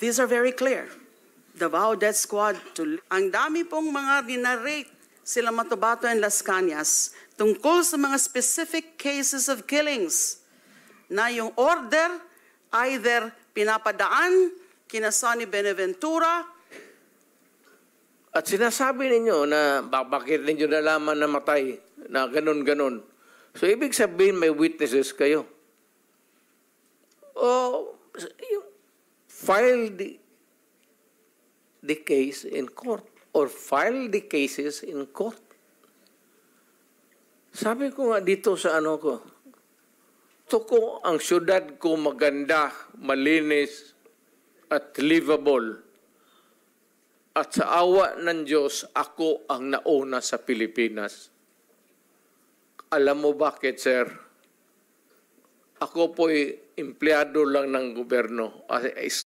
These are very clear. Davao Death Squad. Ang dami pong mga dinarate sila Matabato and Las Cañas tungkol sa mga specific cases of killings na yung order either pinapadaan kina Sonny Benaventura. At sinasabi ninyo na bakit ninyo nalaman na matay na ganun-ganun. So ibig sabihin may witnesses kayo. O file the case in court or file the cases in court. Sabi ko nga dito sa ano ko, ko ang syudad ko maganda, malinis, at livable. At sa awa ng Diyos, ako ang nauna sa Pilipinas. Alam mo bakit, sir? Ako po'y empleyado lang ng gobyerno.